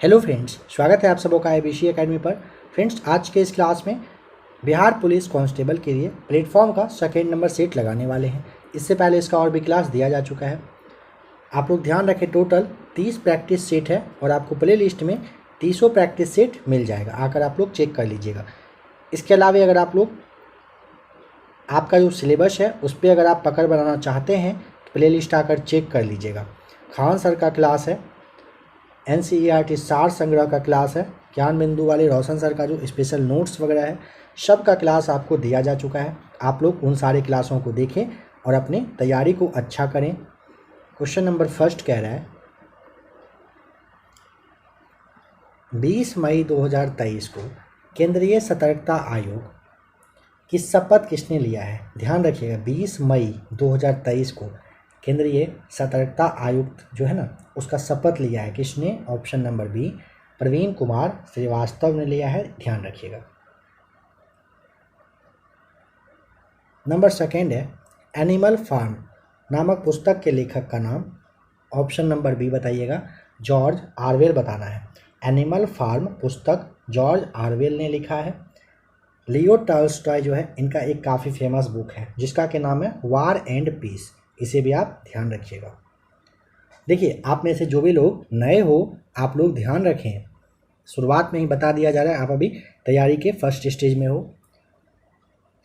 Hello friends, स्वागत है आप सबों का एबीसी एकेडमी पर। फ्रेंड्स, आज के इस क्लास में बिहार पुलिस कांस्टेबल के लिए प्लेटफॉर्म का सेकेंड नंबर सेट लगाने वाले हैं। इससे पहले इसका और भी क्लास दिया जा चुका है। आप लोग ध्यान रखें, टोटल 30 प्रैक्टिस सेट है और आपको प्ले लिस्ट में 30 प्रैक्टिस सेट मिल जाएगा। आकर आप लोग चेक कर लीजिएगा। इसके अलावा अगर आप लोग आपका जो सिलेबस है उस पर अगर आप पकड़ बनाना चाहते हैं तो प्ले लिस्ट आकर चेक कर लीजिएगा। खान सर का क्लास है, NCERT सार संग्रह का क्लास है, ज्ञान बिंदु वाले रोशन सर का जो स्पेशल नोट्स वगैरह है सब का क्लास आपको दिया जा चुका है। आप लोग उन सारे क्लासों को देखें और अपनी तैयारी को अच्छा करें। क्वेश्चन नंबर फर्स्ट कह रहा है 20 मई 2023 को केंद्रीय सतर्कता आयोग की शपथ किसने लिया है। ध्यान रखिएगा, 20 मई 2023 को केंद्रीय सतर्कता आयुक्त जो है ना उसका शपथ लिया है किसने। Option number B, Praveen Kumar Shrivastava ने लिया है। ध्यान रखिएगा। नंबर सेकेंड है एनिमल फार्म नामक पुस्तक के लेखक का नाम। ऑप्शन नंबर बी बताइएगा, जॉर्ज ऑरवेल बताना है। एनिमल फार्म पुस्तक जॉर्ज ऑरवेल ने लिखा है। लियो टॉल्स्टॉय जो है इनका एक काफ़ी फेमस बुक है जिसका के नाम है वार एंड पीस। इसे भी आप ध्यान रखिएगा। देखिए, आप में से जो भी लोग नए हो आप लोग ध्यान रखें, शुरुआत में ही बता दिया जा रहा है, आप अभी तैयारी के फर्स्ट स्टेज में हो।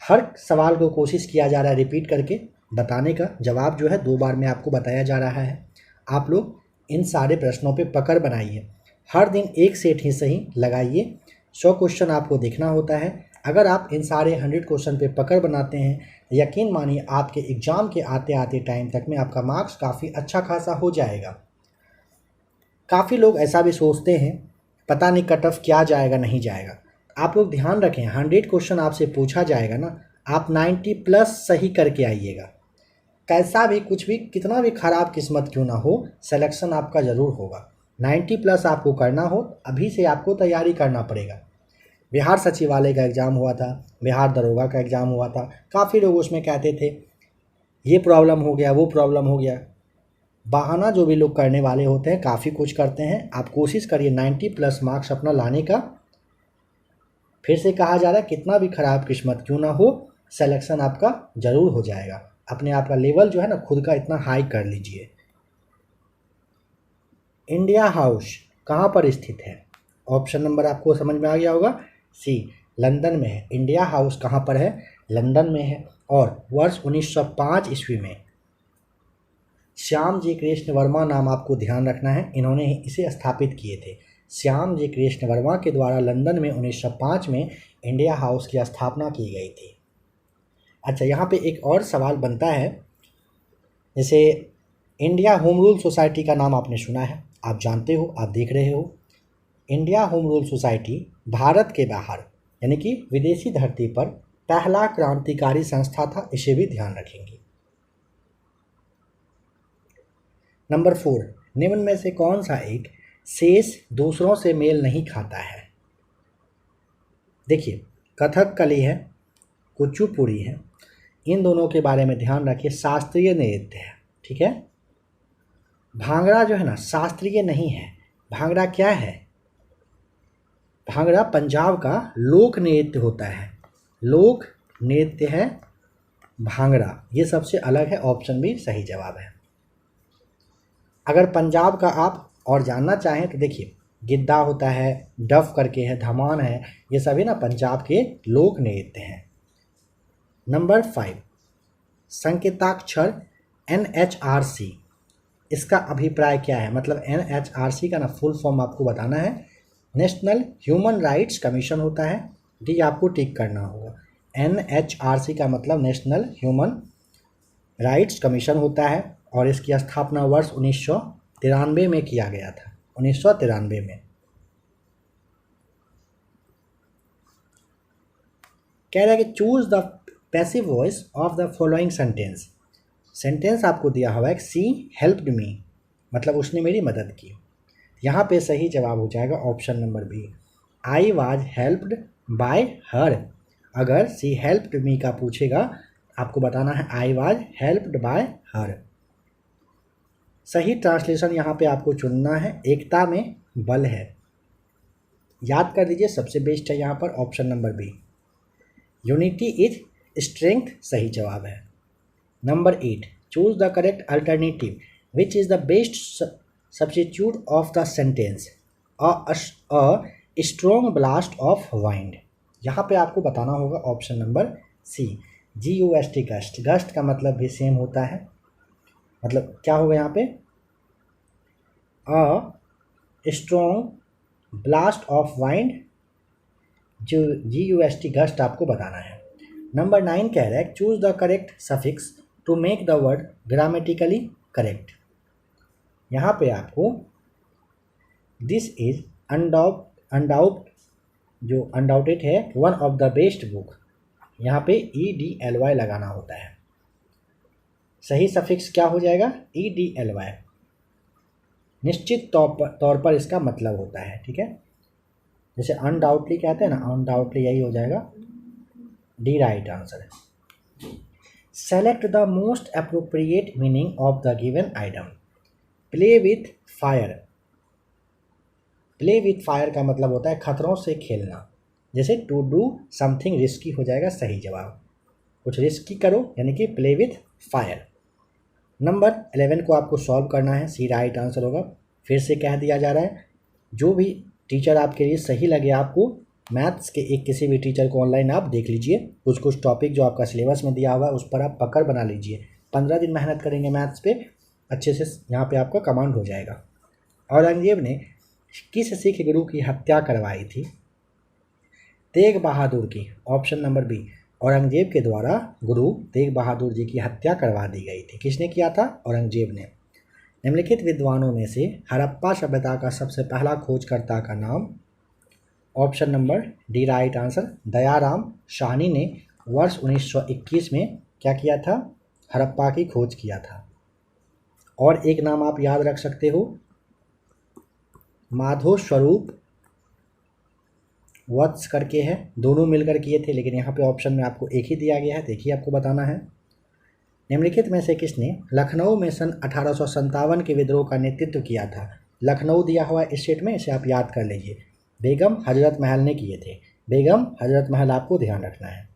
हर सवाल को कोशिश किया जा रहा है रिपीट करके बताने का। जवाब जो है 2 बार में आपको बताया जा रहा है। आप लोग इन सारे प्रश्नों पे पकड़ बनाइए। हर दिन एक सेट ही सही लगाइए। 100 क्वेश्चन आपको देखना होता है। अगर आप इन सारे 100 क्वेश्चन पे पकड़ बनाते हैं यकीन मानिए आपके एग्ज़ाम के आते आते टाइम तक में आपका मार्क्स काफ़ी अच्छा खासा हो जाएगा। काफ़ी लोग ऐसा भी सोचते हैं पता नहीं कट ऑफ क्या जाएगा नहीं जाएगा। आप लोग ध्यान रखें, 100 क्वेश्चन आपसे पूछा जाएगा ना, आप 90 प्लस सही करके आइएगा। कैसा भी कुछ भी कितना भी ख़राब किस्मत क्यों ना हो, सिलेक्शन आपका ज़रूर होगा। 90 प्लस आपको करना हो, अभी से आपको तैयारी करना पड़ेगा। बिहार सचिवालय का एग्ज़ाम हुआ था, बिहार दरोगा का एग्ज़ाम हुआ था। काफ़ी लोग उसमें कहते थे ये प्रॉब्लम हो गया वो प्रॉब्लम हो गया। बहाना जो भी लोग करने वाले होते हैं काफ़ी कुछ करते हैं। आप कोशिश करिए 90 प्लस मार्क्स अपना लाने का। फिर से कहा जा रहा है कितना भी ख़राब किस्मत क्यों ना हो सिलेक्शन आपका ज़रूर हो जाएगा। अपने आप का लेवल जो है ना खुद का इतना हाई कर लीजिए। इंडिया हाउस कहाँ पर स्थित है। ऑप्शन नंबर आपको समझ में आ गया होगा, सी, लंदन में है। इंडिया हाउस कहाँ पर है, लंदन में है। और वर्ष 1905 ईस्वी में श्याम जी कृष्ण वर्मा नाम आपको ध्यान रखना है, इन्होंने इसे स्थापित किए थे। श्याम जी कृष्ण वर्मा के द्वारा लंदन में 1905 में इंडिया हाउस की स्थापना की गई थी। अच्छा, यहाँ पे एक और सवाल बनता है, जैसे इंडिया होम रूल सोसाइटी का नाम आपने सुना है, आप जानते हो, आप देख रहे हो। India home rule society Bharat के बाहर यानी कि विदेशी धरती पर पहला क्रांतिकारी संस्था था। इसे भी ध्यान रखेंगे। नंबर 4, निम्न में से कौन सा एक शेष दूसरों से मेल नहीं खाता है। देखिए, कथकली है, कुचिपुड़ी है, इन दोनों के बारे में ध्यान रखिए। शास्त्रीय नृत्य है, ठीक है। भांगड़ा जो है ना शास्त्रीय नहीं है। भांगड़ा क्या है, भांगड़ा पंजाब का लोक नृत्य होता है। लोक नृत्य है भांगड़ा, ये सबसे अलग है। ऑप्शन बी सही जवाब है। अगर पंजाब का आप और जानना चाहें तो देखिए, गिद्दा होता है, डफ करके है, धमान है, ये सभी ना पंजाब के लोक नृत्य हैं। नंबर 5, संकेताक्षर NHRC, इसका अभिप्राय क्या है। मतलब NHRC का ना फुल फॉर्म आपको बताना है। नेशनल ह्यूमन राइट्स कमीशन होता है, डी आपको टिक करना होगा। NHRC का मतलब नेशनल ह्यूमन राइट्स कमीशन होता है और इसकी स्थापना वर्ष 1993 में किया गया था। 1993 में। कह रहा है कि choose the passive voice of the following sentence. Sentence आपको दिया हुआ है, सी हेल्प्ड मी, मतलब उसने मेरी मदद की। यहाँ पे सही जवाब हो जाएगा option number B, I was helped by her. अगर सी हेल्प्ड मी का पूछेगा आपको बताना है I was helped by her. सही ट्रांसलेशन यहाँ पे आपको चुनना है, एकता में बल है। याद कर दीजिए, सबसे बेस्ट है यहाँ पर option number B, unity is strength सही जवाब है। Number 8, choose the correct alternative which is the best substitute of the sentence a strong blast of wind. यहाँ पे आपको बताना होगा option number C, GUST gust. Gust का मतलब भी सेम होता है, मतलब क्या होगा यहाँ पे, a strong blast of wind, जो GUST गस्ट आपको बताना है। नंबर 9 कह रहा है choose the correct suffix to make the word grammatically correct. यहाँ पे आपको दिस इज अनडाउट जो अनडाउटेड है one of the best book, यहाँ पे EDLY लगाना होता है। सही सफिक्स क्या हो जाएगा, EDLY। निश्चित तौर पर इसका मतलब होता है, ठीक है। जैसे अनडाउटली कहते हैं ना, अनडाउटली यही हो जाएगा, डी राइट आंसर है। Select the most appropriate meaning of the given item. Play with fire. Play with fire का मतलब होता है खतरों से खेलना। जैसे टू डू समथिंग रिस्की हो जाएगा सही जवाब, कुछ रिस्की करो यानी कि प्ले विथ फायर। नंबर 11 को आपको सॉल्व करना है, सी राइट आंसर होगा। फिर से कह दिया जा रहा है, जो भी टीचर आपके लिए सही लगे, आपको मैथ्स के एक किसी भी टीचर को ऑनलाइन आप देख लीजिए, कुछ टॉपिक जो आपका सिलेबस में दिया हुआ है उस पर आप पकड़ बना लीजिए। 15 दिन मेहनत करेंगे मैथ्स पे, अच्छे से यहाँ पे आपका कमांड हो जाएगा। औरंगजेब ने किस सिख गुरु की हत्या करवाई थी? तेग बहादुर की, ऑप्शन नंबर बी। औरंगजेब के द्वारा गुरु तेग बहादुर जी की हत्या करवा दी गई थी। किसने किया था? औरंगजेब ने। निम्नलिखित विद्वानों में से हड़प्पा सभ्यता का सबसे पहला खोजकर्ता का नाम, option number D right answer, Dayaram Sahni ने वर्ष 1921 में क्या किया था? हड़प्पा की खोज किया था। और एक नाम आप याद रख सकते हो, माधो स्वरूप वत्स करके है, दोनों मिलकर किए थे, लेकिन यहाँ पे ऑप्शन में आपको एक ही दिया गया है, देखिए आपको बताना है। निम्नलिखित में से किसने लखनऊ में सन 1857 के विद्रोह का नेतृत्व किया था? लखनऊ दिया हुआ इस सेट में, इसे आप याद कर लीजिए। बेगम हजरत महल ने किए थे। बेगम हजरत महल आपको ध्यान रखना है।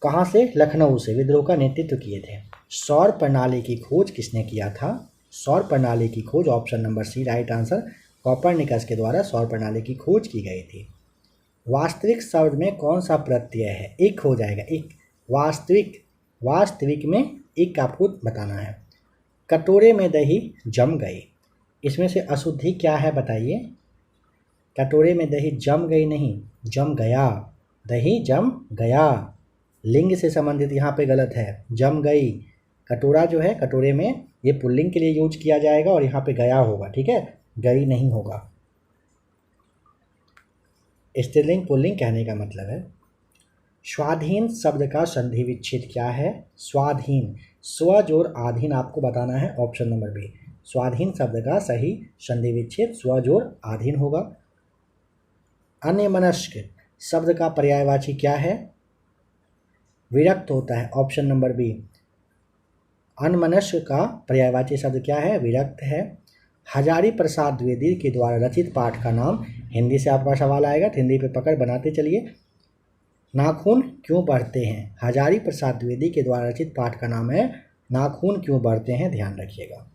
कहाँ से? लखनऊ से विद्रोह का नेतृत्व किए थे। सौर प्रणाली की खोज किसने किया था? सौर प्रणाली की खोज, option number C right answer, Copernicus के द्वारा सौर प्रणाली की खोज की गई थी। वास्तविक शब्द में कौन सा प्रत्यय है? एक हो जाएगा, एक। वास्तविक में एक आपको बताना है। कटोरे में दही जम गई, इसमें से अशुद्धि क्या है बताइए? कटोरे में दही जम गई नहीं, जम गया। दही जम गया, लिंग से संबंधित यहाँ पे गलत है, जम गई। कटोरा जो है, कटोरे में ये पुल्लिंग के लिए यूज किया जाएगा और यहाँ पे गया होगा, ठीक है, गई नहीं होगा। स्त्रीलिंग पुल्लिंग कहने का मतलब है। स्वाधीन शब्द का संधि विच्छेद क्या है? स्वाधीन, स्व जोड़ आधीन आपको बताना है, ऑप्शन नंबर बी। स्वाधीन शब्द का सही संधि विच्छेद स्व जोड़ आधीन होगा। अन्यमनस्क शब्द का पर्यायवाची क्या है? विरक्त होता है, ऑप्शन नंबर बी। अन्यमनस्क का पर्यायवाची शब्द क्या है? विरक्त है। हजारी प्रसाद द्विवेदी के द्वारा रचित पाठ का नाम, हिंदी से आपका सवाल आएगा, तो हिंदी पे पकड़ बनाते चलिए। नाखून क्यों बढ़ते हैं? हजारी प्रसाद द्विवेदी के द्वारा रचित पाठ का नाम है नाखून क्यों बढ़ते हैं, ध्यान रखिएगा।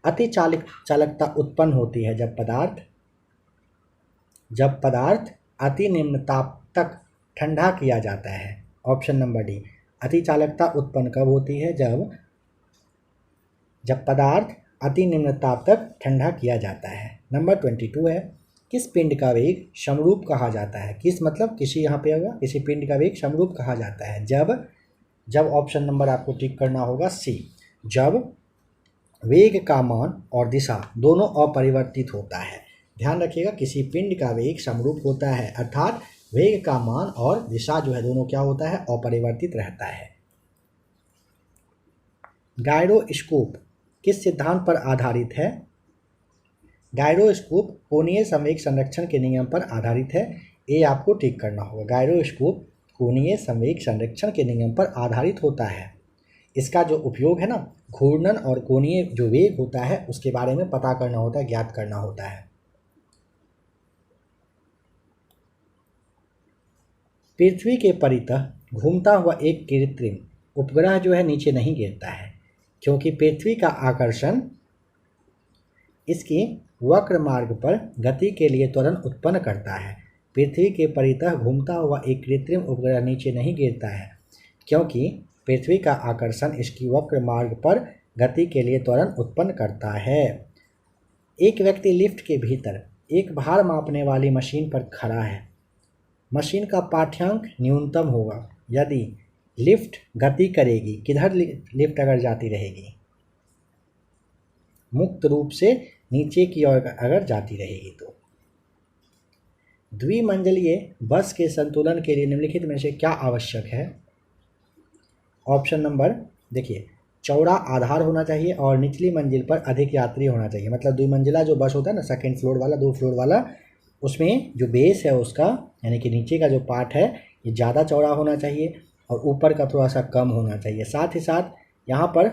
अति चालकता उत्पन्न होती है जब पदार्थ अति निम्न ताप तक ठंडा किया जाता है, ऑप्शन नंबर डी। अति चालकता उत्पन्न कब होती है? जब पदार्थ अति निम्न ताप तक ठंडा किया जाता है। नंबर 22 है, किस पिंड का वेग समरूप कहा जाता है? किस मतलब किसी, यहाँ पे होगा, किसी पिंड का वेग समरूप कहा जाता है जब ऑप्शन नंबर आपको टिक करना होगा सी, जब वेग का मान और दिशा दोनों अपरिवर्तित होता है। ध्यान रखिएगा, किसी पिंड का वेग समरूप होता है, अर्थात वेग का मान और दिशा जो है दोनों क्या होता है? अपरिवर्तित रहता है। गायरोस्कोप किस सिद्धांत पर आधारित है? गायरोस्कोप कोणीय संवेग संरक्षण के नियम पर आधारित है, ये आपको टिक करना होगा। गायरोस्कोप कोणीय संवेग संरक्षण के नियम पर आधारित होता है। इसका जो उपयोग है ना, घूर्णन और कोणीय जो वेग होता है उसके बारे में पता करना होता है, ज्ञात करना होता है। पृथ्वी के परितः घूमता हुआ एक कृत्रिम उपग्रह जो है नीचे नहीं गिरता है, क्योंकि पृथ्वी का आकर्षण इसकी वक्र मार्ग पर गति के लिए त्वरण उत्पन्न करता है। पृथ्वी के परितः घूमता हुआ एक कृत्रिम उपग्रह नीचे नहीं गिरता है, क्योंकि पृथ्वी का आकर्षण इसकी वक्र मार्ग पर गति के लिए त्वरण उत्पन्न करता है। एक व्यक्ति लिफ्ट के भीतर एक भार मापने वाली मशीन पर खड़ा है। मशीन का पाठ्यांक न्यूनतम होगा यदि लिफ्ट गति करेगी। किधर लिफ्ट अगर जाती रहेगी? मुक्त रूप से नीचे की ओर अगर जाती रहेगी तो। द्विमंजिलीय बस के संतुलन के लिए निम्नलिखित में से क्या आवश्यक है? ऑप्शन नंबर देखिए, चौड़ा आधार होना चाहिए और निचली मंजिल पर अधिक यात्री होना चाहिए। मतलब द्विमंजिला जो बस होता है ना, सेकंड फ्लोर वाला, 2 फ्लोर वाला, उसमें जो बेस है उसका यानी कि नीचे का जो पार्ट है ये ज़्यादा चौड़ा होना चाहिए और ऊपर का थोड़ा सा कम होना चाहिए। साथ ही साथ यहाँ पर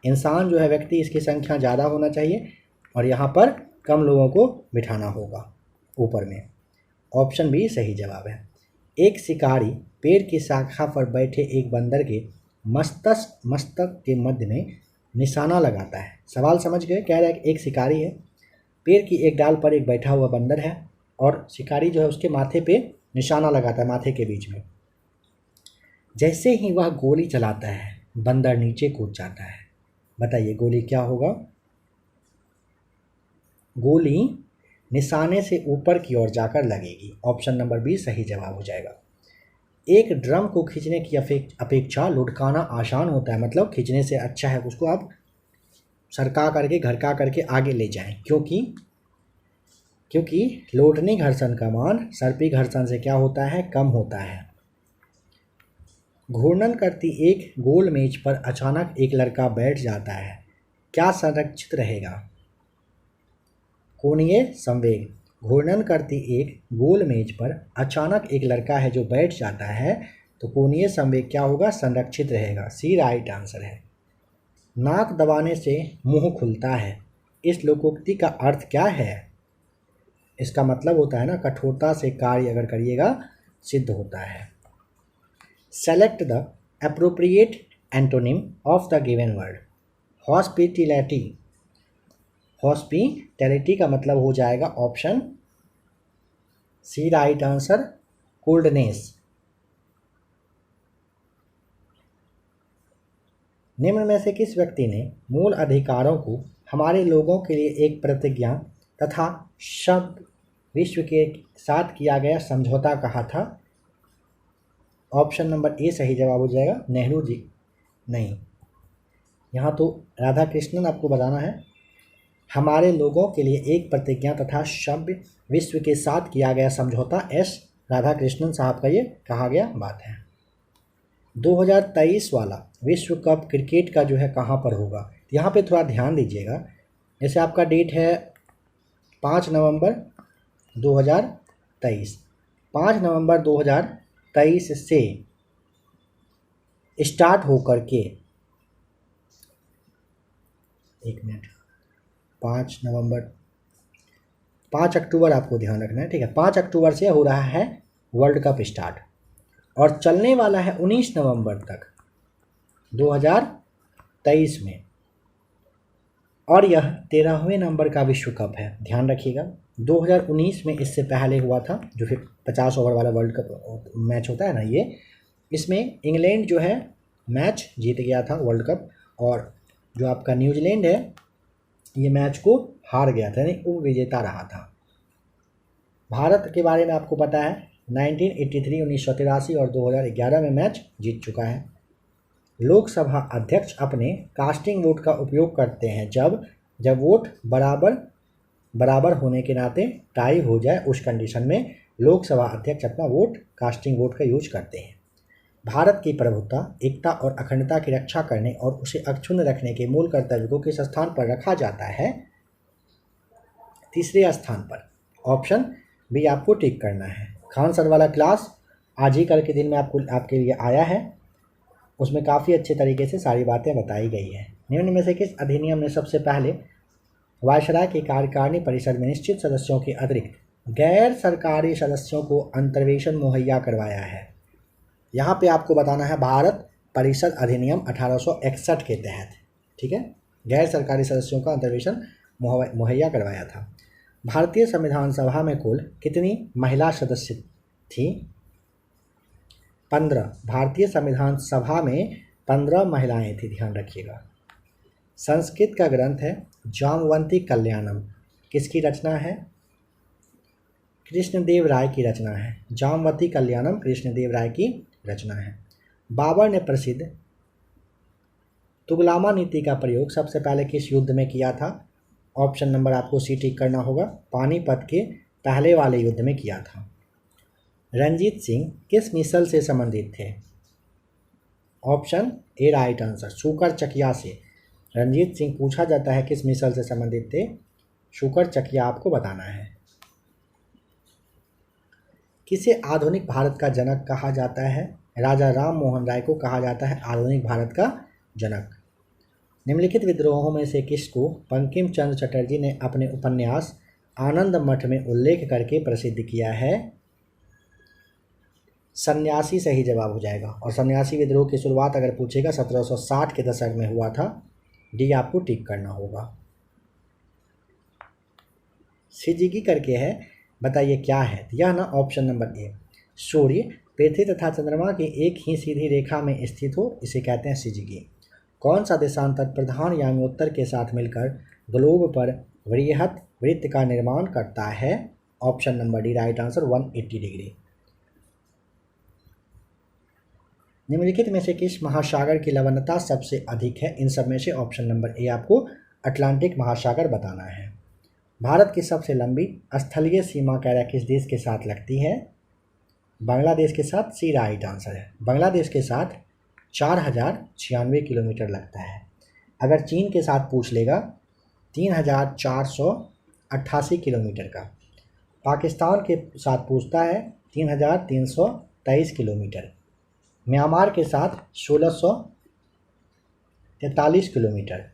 इंसान जो है, व्यक्ति, इसकी संख्या ज़्यादा होना चाहिए और यहाँ पर कम लोगों को बिठाना होगा ऊपर में। ऑप्शन बी सही जवाब है। एक शिकारी पेड़ की शाखा पर बैठे एक बंदर के मस्तक के मध्य में निशाना लगाता है। सवाल समझ गए? कह रहा है कि एक शिकारी है, पेड़ की एक डाल पर एक बैठा हुआ बंदर है और शिकारी जो है उसके माथे पे निशाना लगाता है, माथे के बीच में। जैसे ही वह गोली चलाता है बंदर नीचे कूद जाता है। बताइए गोली क्या होगा? गोली निशाने से ऊपर की ओर जाकर लगेगी। ऑप्शन नंबर बी सही जवाब हो जाएगा। एक ड्रम को खींचने की अपेक्षा लुढ़काना आसान होता है। मतलब खींचने से अच्छा है उसको आप सरका करके, घरका करके आगे ले जाएं, क्योंकि लोडनी घर्षण का मान सर्पी घर्षण से क्या होता है? कम होता है। घूर्णन करती एक गोल मेज पर अचानक एक लड़का बैठ जाता है, क्या संरक्षित रहेगा? कोणीय संवेग। घूर्णन करती एक गोल मेज पर अचानक एक लड़का है जो बैठ जाता है, तो कोणीय संवेग क्या होगा? संरक्षित रहेगा। सी राइट आंसर है। नाक दबाने से मुंह खुलता है, इस लोकोक्ति का अर्थ क्या है? इसका मतलब होता है ना, कठोरता से कार्य अगर करिएगा सिद्ध होता है। Select the appropriate antonym of the given word. Hospitality. Hospitality का मतलब हो जाएगा option C right answer, coldness. निम्न में से किस व्यक्ति ने मूल अधिकारों को हमारे लोगों के लिए एक प्रतिज्ञा तथा शब्द विश्व के साथ किया गया समझौता कहा था? ऑप्शन नंबर ए सही जवाब हो जाएगा। नेहरू जी नहीं, यहाँ तो राधा कृष्णन आपको बताना है। हमारे लोगों के लिए एक प्रतिज्ञा तथा शब्द विश्व के साथ किया गया समझौता एस राधा कृष्णन साहब का ये कहा गया बात है। 2023 वाला विश्व कप क्रिकेट का जो है कहाँ पर होगा? यहाँ पे थोड़ा ध्यान दीजिएगा। जैसे आपका डेट है 5 नवंबर 2023। 5 नवंबर 2023 से स्टार्ट होकर के 5 अक्टूबर आपको ध्यान रखना है, ठीक है। 5 अक्टूबर से हो रहा है वर्ल्ड कप स्टार्ट और चलने वाला है 19 नवंबर तक 2023 में, और यह 13वें नंबर का विश्व कप है। ध्यान रखिएगा 2019 में इससे पहले हुआ था जो फिर 50 ओवर वाला वर्ल्ड कप मैच होता है ना, ये इसमें इंग्लैंड जो है मैच जीत गया था वर्ल्ड कप, और जो आपका न्यूजीलैंड है ये मैच को हार गया था, यानी उप विजेता रहा था। भारत के बारे में आपको पता है 1983, 1983 और 2011 में मैच जीत चुका है। लोकसभा अध्यक्ष अपने कास्टिंग वोट का उपयोग करते हैं जब वोट बराबर होने के नाते टाई हो जाए, उस कंडीशन में लोकसभा अध्यक्ष अपना वोट कास्टिंग वोट का यूज करते हैं। भारत की प्रभुत्ता, एकता और अखंडता की रक्षा करने और उसे अक्षुण्ण रखने के मूल कर्तव्य को किस स्थान पर रखा जाता है? तीसरे स्थान पर। ऑप्शन बी आपको टिक करना है। खान सर वाला क्लास आज ही कल के दिन में आपके लिए आया है, उसमें काफ़ी अच्छे तरीके से सारी बातें बताई गई है। निम्न में से किस अधिनियम ने सबसे पहले वायसराय की कार्यकारिणी परिषद में निश्चित सदस्यों के अतिरिक्त गैर सरकारी सदस्यों को अंतर्वेशन मुहैया करवाया है? यहाँ पे आपको बताना है भारत परिषद अधिनियम 1861 के तहत, ठीक है, गैर सरकारी सदस्यों का अंतर्वेशन मुहैया करवाया था। भारतीय संविधान सभा में कुल कितनी महिला सदस्य थी? 15। भारतीय संविधान सभा में 15 महिलाएं थी, ध्यान रखिएगा। संस्कृत का ग्रंथ है जामवंती कल्याणम, किसकी रचना है? कृष्णदेव राय की रचना है। जामवती कल्याणम कृष्णदेव राय की रचना है। बाबर ने प्रसिद्ध तुगलामा नीति का प्रयोग सबसे पहले किस युद्ध में किया था? ऑप्शन नंबर आपको सी टिक करना होगा। पानीपत के पहले वाले युद्ध में किया था। रंजीत सिंह किस मिसल से संबंधित थे? ऑप्शन ए राइट आंसर, शुकर चकिया से। रंजीत सिंह पूछा जाता है किस मिसल से संबंधित थे? शुकर चकिया आपको बताना है। किसे आधुनिक भारत का जनक कहा जाता है? राजा राम मोहन राय को कहा जाता है आधुनिक भारत का जनक। निम्नलिखित विद्रोहों में से किसको बंकिम चंद्र चटर्जी ने अपने उपन्यास आनंद मठ में उल्लेख करके प्रसिद्ध किया है? सन्यासी सही जवाब हो जाएगा। और सन्यासी विद्रोह की शुरुआत अगर पूछेगा 1760 के दशक में हुआ था। डी आपको टिक करना होगा। सिजिगी करके है, बताइए क्या है? यह ना ऑप्शन नंबर ए, सूर्य पृथ्वी तथा चंद्रमा की एक ही सीधी रेखा में स्थित हो, इसे कहते हैं सिजिगी। कौन सा देशांतर प्रधान यामियोत्तर के साथ मिलकर ग्लोब पर वृहत वृत्त का निर्माण करता है? Option number D right answer 180 degree. निम्नलिखित में से किस महासागर की लवणता सबसे अधिक है? इन सब में से ऑप्शन नंबर ए आपको अटलांटिक महासागर बताना है। भारत की सबसे लंबी स्थलीय सीमा कैरा किस देश के साथ लगती है? बांग्लादेश के साथ, सी राइट आंसर है। बांग्लादेश के साथ 4096 किलोमीटर लगता है। अगर चीन के साथ पूछ लेगा 3488 किलोमीटर का। पाकिस्तान के साथ पूछता है 3323 किलोमीटर। म्यांमार के साथ 1643 किलोमीटर।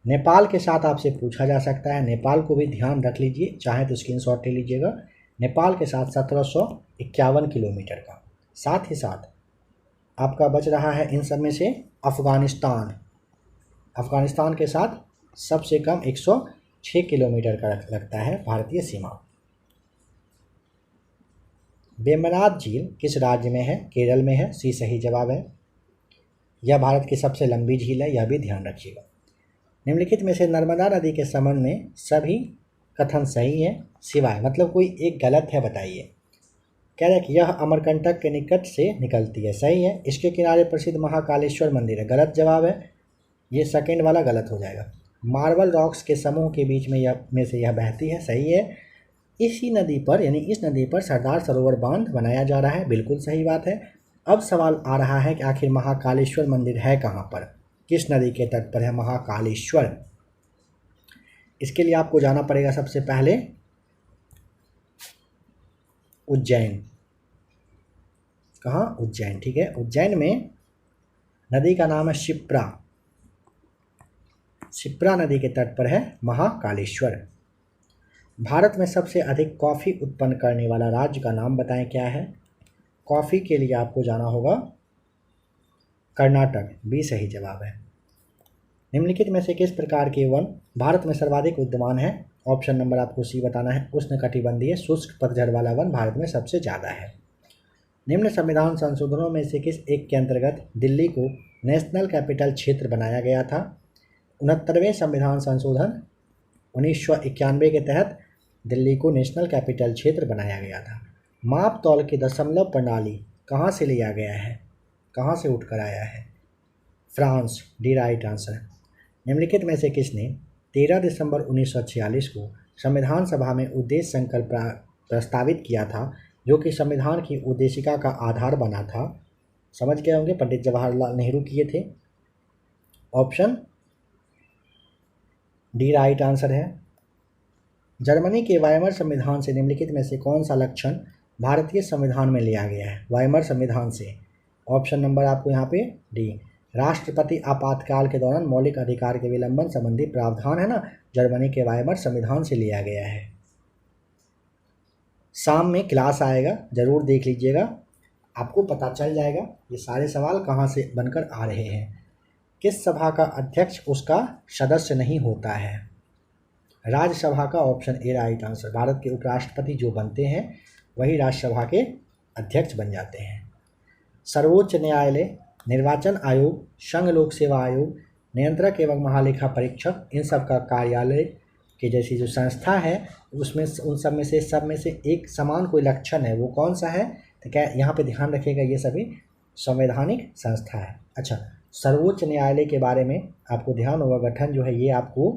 नेपाल के साथ आपसे पूछा जा सकता है, नेपाल को भी ध्यान रख लीजिए, चाहे तो स्क्रीनशॉट ले लीजिएगा। नेपाल के साथ 1751 किलोमीटर का। साथ ही साथ आपका बच रहा है इन सब में से अफ़गानिस्तान। अफ़गानिस्तान के साथ सबसे कम 106 किलोमीटर का लगता है भारतीय सीमा। वेम्बनाड झील किस राज्य में है? केरल में है, सी सही जवाब है। यह भारत की सबसे लंबी झील है, यह भी ध्यान रखिएगा। निम्नलिखित में से नर्मदा नदी के संबंध में सभी कथन सही है सिवाय, मतलब कोई एक गलत है, बताइए। कह रहे हैं कि यह अमरकंटक के निकट से निकलती है, सही है। इसके किनारे प्रसिद्ध महाकालेश्वर मंदिर है, गलत जवाब है। ये सेकंड वाला गलत हो जाएगा। मार्बल रॉक्स के समूह के बीच में से यह बहती है, सही है। इसी नदी पर यानी इस नदी पर सरदार सरोवर बांध बनाया जा रहा है, बिल्कुल सही बात है। अब सवाल आ रहा है कि आखिर महाकालेश्वर मंदिर है कहाँ पर, किस नदी के तट पर है महाकालेश्वर? इसके लिए आपको जाना पड़ेगा सबसे पहले उज्जैन। कहाँ? उज्जैन, ठीक है। उज्जैन में नदी का नाम है शिप्रा। शिप्रा नदी के तट पर है महाकालेश्वर। भारत में सबसे अधिक कॉफ़ी उत्पन्न करने वाला राज्य का नाम बताएं, क्या है? कॉफ़ी के लिए आपको जाना होगा कर्नाटक, बी सही जवाब है। निम्नलिखित में से किस प्रकार के वन भारत में सर्वाधिक विद्यमान है? ऑप्शन नंबर आपको सी बताना है। उष्णकटिबंधीय शुष्क पतझड़ वाला वन भारत में सबसे ज़्यादा है। निम्न संविधान संशोधनों में से किस एक के अंतर्गत दिल्ली को नेशनल कैपिटल क्षेत्र बनाया गया था? 69वें संविधान संशोधन 1991 के तहत दिल्ली को नेशनल कैपिटल क्षेत्र बनाया गया था। माप तौल की दशमलव प्रणाली कहाँ से लिया गया है, कहाँ से उठकर आया है? France, D right answer. निम्नलिखित में से किसने 13 दिसंबर 1946 को संविधान सभा में उद्देश्य संकल्प प्रस्तावित किया था, जो कि संविधान की उद्देशिका का आधार बना था? समझ गए होंगे, पंडित जवाहरलाल नेहरू किए थे। ऑप्शन डी राइट आंसर है। जर्मनी के वाइमर संविधान से निम्नलिखित में से कौन सा लक्षण भारतीय संविधान में लिया गया है? वाइमर संविधान से ऑप्शन नंबर आपको यहाँ पे डी। राष्ट्रपति आपातकाल के दौरान मौलिक अधिकार के विलंबन संबंधी प्रावधान है ना, जर्मनी के वाइमर संविधान से लिया गया है। शाम में क्लास आएगा, ज़रूर देख लीजिएगा, आपको पता चल जाएगा ये सारे सवाल कहाँ से बनकर आ रहे हैं। किस सभा का अध्यक्ष उसका सदस्य नहीं होता है? राज्यसभा का option A right answer. Bharat के उपराष्ट्रपति जो बनते हैं वही राज्यसभा के अध्यक्ष बन जाते हैं। सर्वोच्च न्यायालय, निर्वाचन आयोग, संघ लोक सेवा आयोग, नियंत्रक एवं महालेखा परीक्षक, इन सब का कार्यालय के जैसी जो संस्था है उसमें उन सब में से एक समान कोई लक्षण है, वो कौन सा है? तो क्या यहाँ पे ध्यान रखिएगा, ये सभी संवैधानिक संस्था है। अच्छा, सर्वोच्च न्यायालय के बारे में आपको ध्यान होगा, गठन जो है ये आपको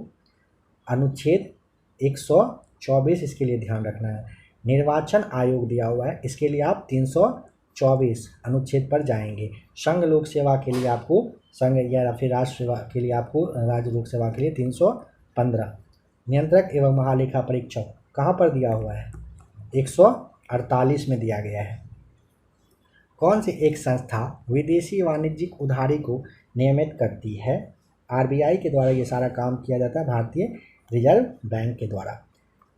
अनुच्छेद 124 इसके लिए ध्यान रखना है। निर्वाचन आयोग दिया हुआ है, इसके लिए आप 324 अनुच्छेद पर जाएंगे। संघ लोक सेवा के लिए आपको संघ या फिर राष्ट्र सेवा के लिए आपको राज्य लोक सेवा के लिए 315। नियंत्रक एवं महालेखा परीक्षक कहाँ पर दिया हुआ है? 148 में दिया गया है। कौन सी एक संस्था विदेशी वाणिज्यिक उधारी को नियमित करती है? आरबीआई के द्वारा ये सारा काम किया जाता है, भारतीय रिजर्व बैंक के द्वारा।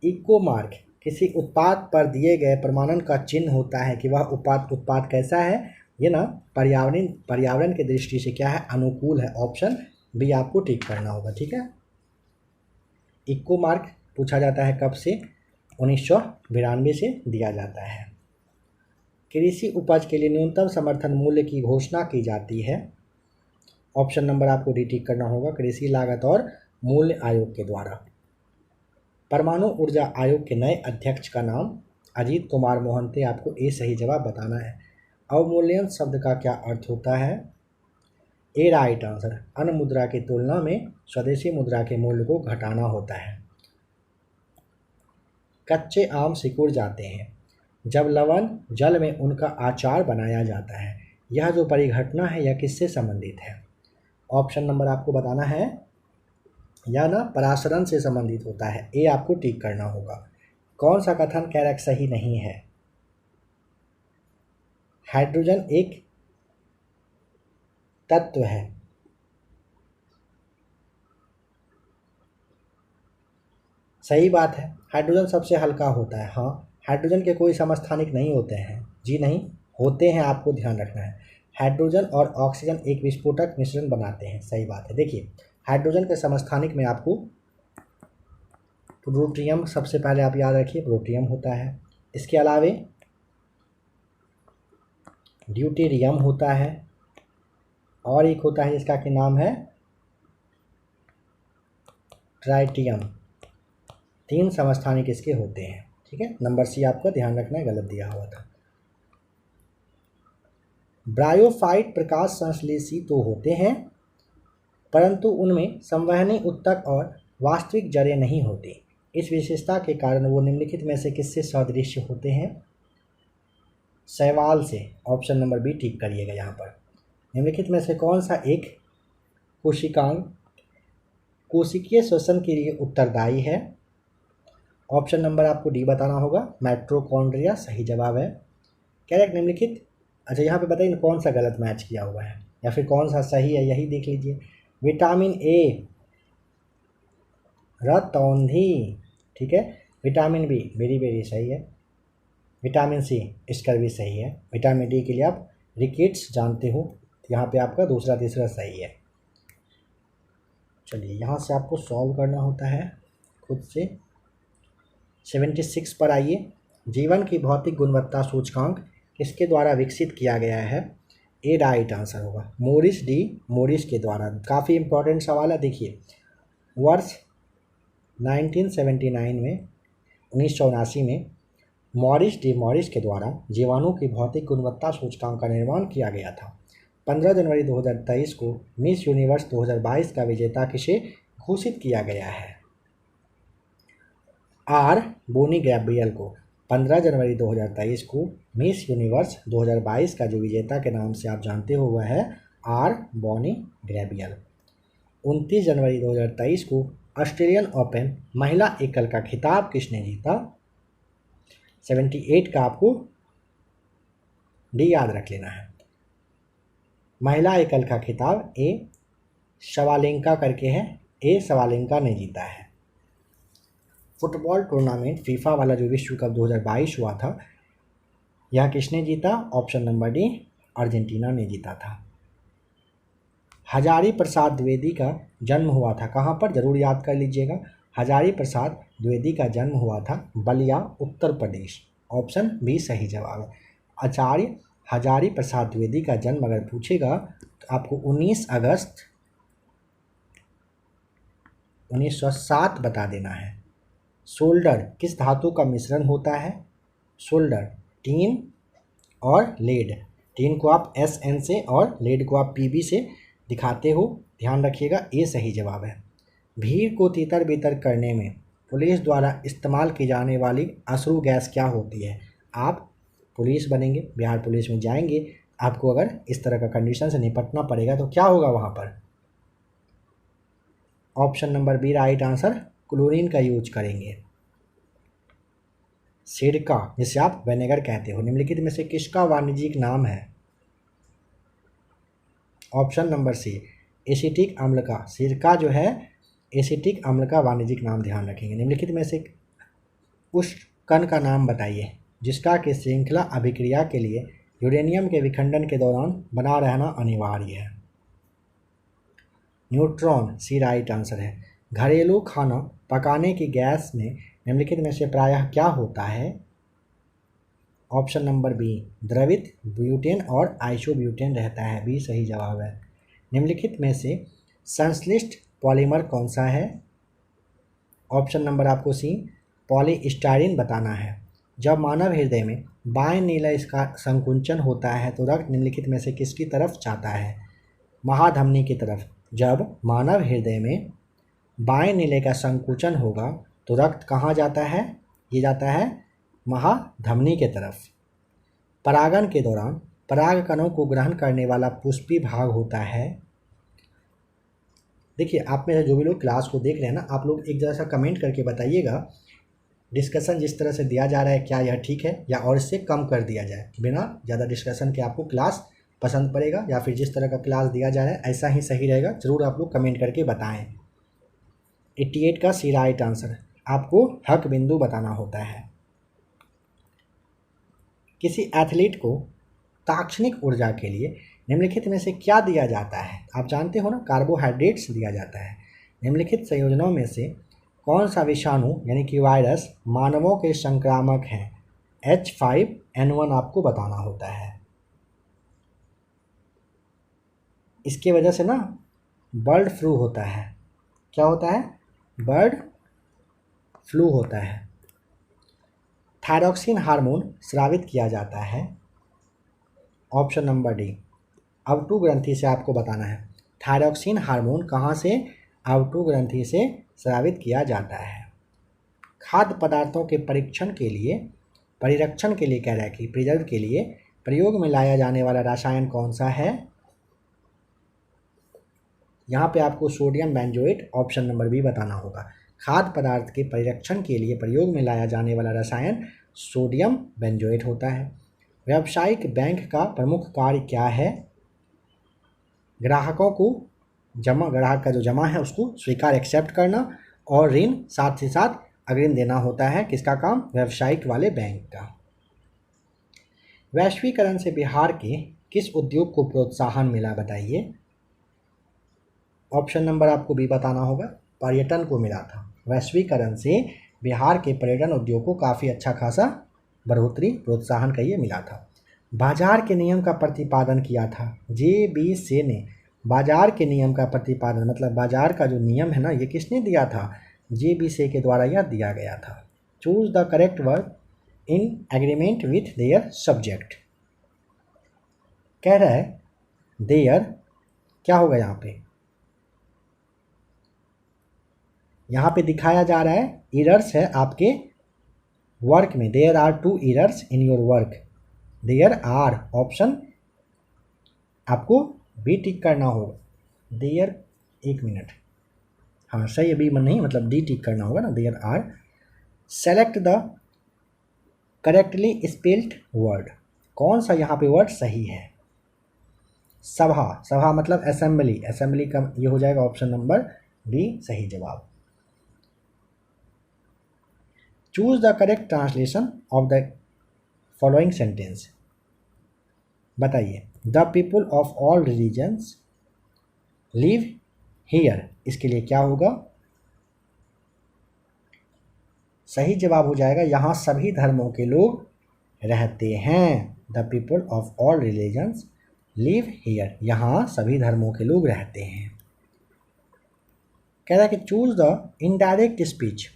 इको मार्क किसी उत्पाद पर दिए गए प्रमाणन का चिन्ह होता है कि वह उत्पाद कैसा है। ये ना पर्यावरण की दृष्टि से क्या है? अनुकूल है। ऑप्शन बी आपको टिक करना होगा, ठीक है। इको मार्क पूछा जाता है कब से? 1992 से दिया जाता है। कृषि उपज के लिए न्यूनतम समर्थन मूल्य की घोषणा की जाती है। ऑप्शन नंबर आपको डी टिक करना होगा, कृषि लागत और मूल्य आयोग के द्वारा। परमाणु ऊर्जा आयोग के नए अध्यक्ष का नाम? अजीत कुमार मोहंती। आपको ए सही जवाब बताना है। अवमूल्यन शब्द का क्या अर्थ होता है? ए राइट आंसर। अन्य मुद्रा की तुलना में स्वदेशी मुद्रा के मूल्य को घटाना होता है। कच्चे आम सिकुड़ जाते हैं जब लवण जल में उनका अचार बनाया जाता है। यह जो परिघटना है यह किससे संबंधित है? ऑप्शन नंबर आपको बताना है, या ना परासरण से संबंधित होता है। ए आपको टिक करना होगा। कौन सा कथन कैरेक्ट सही नहीं है? हाइड्रोजन एक तत्व है। सही बात है, हाइड्रोजन सबसे हल्का होता है। हाँ, हाइड्रोजन के कोई समस्थानिक नहीं होते हैं। जी नहीं, होते हैं, आपको ध्यान रखना है। हाइड्रोजन और ऑक्सीजन एक विस्फोटक मिश्रण बनाते हैं। सही बात है। देखिए, हाइड्रोजन के समस्थानिक में आपको प्लूटोनियम सबसे पहले आप याद रखिए, प्लूटोनियम होता है। इसके अलावे ड्यूटेरियम होता है, और एक होता है जिसका कि नाम है ट्राइटियम। 3 समस्थानिक इसके होते हैं, ठीक है। नंबर सी आपका ध्यान रखना है, गलत दिया हुआ था। ब्रायोफाइट प्रकाश संश्लेषी तो होते हैं, परंतु उनमें संवहनी उत्तक और वास्तविक जड़ें नहीं होती। इस विशेषता के कारण वो निम्नलिखित में से किससे सदृश होते हैं? शैवाल से। ऑप्शन नंबर बी टिक करिएगा यहाँ पर। निम्नलिखित में से कौन सा एक कोशिकांग कोशिकीय श्वसन के लिए उत्तरदायी है? ऑप्शन नंबर आपको डी बताना होगा, माइटोकॉन्ड्रिया सही जवाब है। करेक्ट निम्नलिखित। अच्छा, यहाँ पे बताइए कौन सा गलत मैच किया हुआ है या फिर कौन सा सही है, यही देख लीजिए। विटामिन ए रतौंधी, ठीक है। विटामिन बी वेरी वेरी सही है। विटामिन सी इसका भी सही है। विटामिन डी के लिए आप रिकेट्स जानते हो, यहाँ पे आपका दूसरा तीसरा सही है। चलिए, यहाँ से आपको सॉल्व करना होता है खुद से। 76 पर आइए। जीवन की भौतिक गुणवत्ता सूचकांक किसके द्वारा विकसित किया गया है? ए राइट आंसर होगा, मोरिस डी मोरिस के द्वारा। काफ़ी इंपॉर्टेंट सवाल है। देखिए, वर्ष 1979 में 1979 में मॉरिस डी मॉरिस के द्वारा जीवाणु की भौतिक गुणवत्ता सूचकांक का निर्माण किया गया था। 15 जनवरी 2023 को मिस यूनिवर्स 2022 का विजेता किसे घोषित किया गया है? आर बोनी गैब्रियल को। 15 जनवरी 2023 को मिस यूनिवर्स 2022 का जो विजेता के नाम से आप जानते हो वह है आर बोनी गैब्रियल। 29 जनवरी 2023 को ऑस्ट्रेलियन ओपन महिला एकल का खिताब किसने जीता? 78 का आपको डी याद रख लेना है। महिला एकल का खिताब ए सवालेंका करके है, ए सवालेंका ने जीता है। फुटबॉल टूर्नामेंट फीफा वाला जो विश्व कप 2022 हुआ था, यह किसने जीता? ऑप्शन नंबर डी, अर्जेंटीना ने जीता था। हजारी प्रसाद द्विवेदी का जन्म हुआ था कहाँ पर? जरूर याद कर लीजिएगा। हजारी प्रसाद द्विवेदी का जन्म हुआ था बलिया, उत्तर प्रदेश। ऑप्शन बी सही जवाब है। आचार्य हजारी प्रसाद द्विवेदी का जन्म अगर पूछेगा तो आपको 19 अगस्त 1907 बता देना है। सोल्डर किस धातु का मिश्रण होता है? सोल्डर टीन और लेड। टीन को आप SN से और लेड को आप PB से दिखाते हो, ध्यान रखिएगा, ये सही जवाब है। भीड़ को तितर बितर करने में पुलिस द्वारा इस्तेमाल की जाने वाली अश्रु गैस क्या होती है? आप पुलिस बनेंगे, बिहार पुलिस में जाएंगे, आपको अगर इस तरह का कंडीशन से निपटना पड़ेगा तो क्या होगा वहाँ पर? Option number B right answer, chlorine का यूज करेंगे। सिरका जिसे आप विनेगर कहते हो, निम्नलिखित में से किसका वाणिज्यिक नाम है? ऑप्शन नंबर सी एसिटिक अम्ल का। सिरका जो है एसिटिक अम्ल का वाणिज्यिक नाम, ध्यान रखेंगे। निम्नलिखित में से उस कण का नाम बताइए जिसका कि श्रृंखला अभिक्रिया के लिए यूरेनियम के विखंडन के दौरान बना रहना अनिवार्य है। न्यूट्रॉन सी राइट आंसर है। घरेलू खाना पकाने की गैस में निम्नलिखित में से प्रायः क्या होता है? ऑप्शन नंबर बी द्रवित ब्यूटेन और आइसोब्यूटेन रहता है, बी सही जवाब है। निम्नलिखित में से संश्लिष्ट पॉलीमर कौन सा है? ऑप्शन नंबर आपको सी पॉलीस्टाइरीन बताना है। जब मानव हृदय में बाएं नीला इसका संकुंचन होता है तो रक्त निम्नलिखित में से किसकी तरफ जाता है? महाधमनी की तरफ। जब मानव हृदय में बाएं नीले का संकुचन होगा तो रक्त कहाँ जाता है? ये जाता है महाधमनी के तरफ। परागन के दौरान पराग कणों को ग्रहण करने वाला पुष्पी भाग होता है। देखिए, आप में से जो भी लोग क्लास को देख रहे हैं ना, आप लोग एक जैसा कमेंट करके बताइएगा डिस्कशन जिस तरह से दिया जा रहा है क्या यह ठीक है या और इससे कम कर दिया जाए। बिना ज़्यादा डिस्कशन के आपको क्लास पसंद पड़ेगा या फिर जिस तरह का क्लास दिया जा रहा है ऐसा ही सही रहेगा, ज़रूर आप लोग कमेंट करके बताएं। 88 का सी राइट आंसर, आपको हक बिंदु बताना होता है। किसी एथलीट को ताक्षणिक ऊर्जा के लिए निम्नलिखित में से क्या दिया जाता है? आप जानते हो ना, कार्बोहाइड्रेट्स दिया जाता है। निम्नलिखित संयोजनों में से कौन सा विषाणु यानी कि वायरस मानवों के संक्रामक हैं? H5N1 आपको बताना होता है। इसके वजह से ना बर्ड फ्लू होता है। क्या होता है? बर्ड फ्लू होता है। थायरॉक्सिन हार्मोन स्रावित किया जाता है। ऑप्शन नंबर डी अवटु ग्रंथि से आपको बताना है। थायरॉक्सिन हार्मोन कहाँ से? अवटु ग्रंथि से स्रावित किया जाता है। खाद्य पदार्थों के परिरक्षण के लिए कह रहा है कि प्रिजर्व के लिए प्रयोग में लाया जाने वाला रसायन कौन सा है? यहाँ पे आपको sodium benzoate option number B बताना होगा। खाद्य पदार्थ के परिरक्षण के लिए प्रयोग में लाया जाने वाला रसायन सोडियम बेंजोएट होता है। व्यावसायिक बैंक का प्रमुख कार्य क्या है? ग्राहकों को ग्राहक का जो जमा है उसको स्वीकार एक्सेप्ट करना और ऋण साथ ही साथ अग्रिम देना होता है। किसका काम? व्यावसायिक वाले बैंक का। वैश्वीकरण से बिहार के किस उद्योग को प्रोत्साहन मिला बताइए? ऑप्शन नंबर आपको बी बताना होगा, पर्यटन को मिला था। वैश्वीकरण से बिहार के पर्यटन उद्योग को काफ़ी अच्छा खासा बढ़ोतरी प्रोत्साहन का ये मिला था। बाजार के नियम का प्रतिपादन किया था। JB ने बाजार के नियम का प्रतिपादन मतलब बाजार का जो नियम है ना, ये किसने दिया था? JB के द्वारा यह दिया गया था। Choose the correct word in agreement with their subject. कह रहा है देयर, क्या होगा यहाँ पे? यहाँ पे दिखाया जा रहा है एरर्स है आपके वर्क में। There are 2 errors in your work. There are option आपको बी टिक करना होगा। देयर, एक मिनट, हाँ सही है, बी मन नहीं मतलब डी टिक करना होगा ना। There are. Select the correctly spelled word. कौन सा यहाँ पे वर्ड सही है? सभा, सभा मतलब असेंबली, असेंबली का ये हो जाएगा ऑप्शन नंबर बी सही जवाब। Choose the correct translation of the following sentence. बताइए, the people of all religions live here, इसके लिए क्या होगा? सही जवाब हो जाएगा यहाँ सभी धर्मों के लोग रहते हैं। The people of all religions live here, यहाँ सभी धर्मों के लोग रहते हैं। कह रहा है कि choose the indirect speech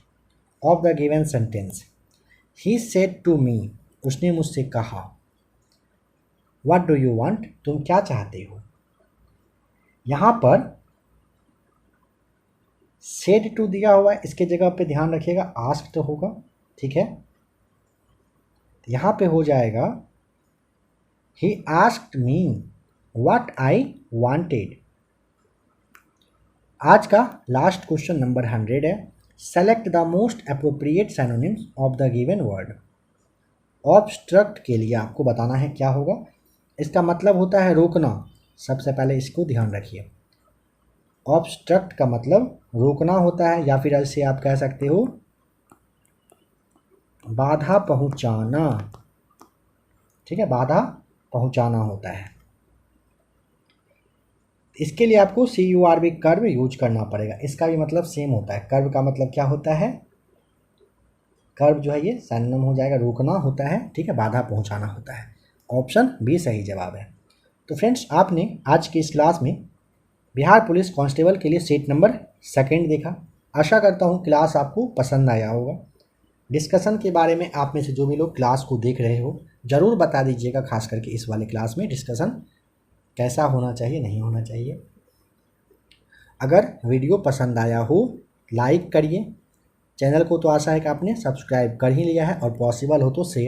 of the given sentence. He said to me, उसने मुझसे कहा। व्हाट डू यू वांट, तुम क्या चाहते हो? यहाँ पर सेड टू दिया हुआ है, इसके जगह पे ध्यान रखिएगा आस्क्ड होगा, ठीक है। यहाँ पे हो जाएगा he asked me what I wanted. आज का लास्ट क्वेश्चन नंबर 100 है। Select the most appropriate synonyms of the given word. Obstruct के लिए आपको बताना है क्या होगा। इसका मतलब होता है रोकना। सबसे पहले इसको ध्यान रखिए। ऑब्स्ट्रक्ट का मतलब रोकना होता है, या फिर ऐसे आप कह सकते हो बाधा पहुंचाना, ठीक है, बाधा पहुंचाना होता है। इसके लिए आपको CURV कर्व यूज करना पड़ेगा। इसका भी मतलब सेम होता है। कर्व का मतलब क्या होता है? कर्व जो है ये सिनोनिम हो जाएगा, रोकना होता है, ठीक है, बाधा पहुंचाना होता है। ऑप्शन बी सही जवाब है। तो फ्रेंड्स, आपने आज की इस क्लास में बिहार पुलिस कांस्टेबल के लिए सेट नंबर 2 देखा। आशा करता हूँ क्लास आपको पसंद आया होगा। डिस्कशन के बारे में आप में से जो भी लोग क्लास को देख रहे हो ज़रूर बता दीजिएगा, खास करके इस वाले क्लास में डिस्कशन कैसा होना चाहिए, नहीं होना चाहिए। अगर वीडियो पसंद आया हो लाइक करिए। चैनल को तो आशा है कि आपने सब्सक्राइब कर ही लिया है, और पॉसिबल हो तो शेयर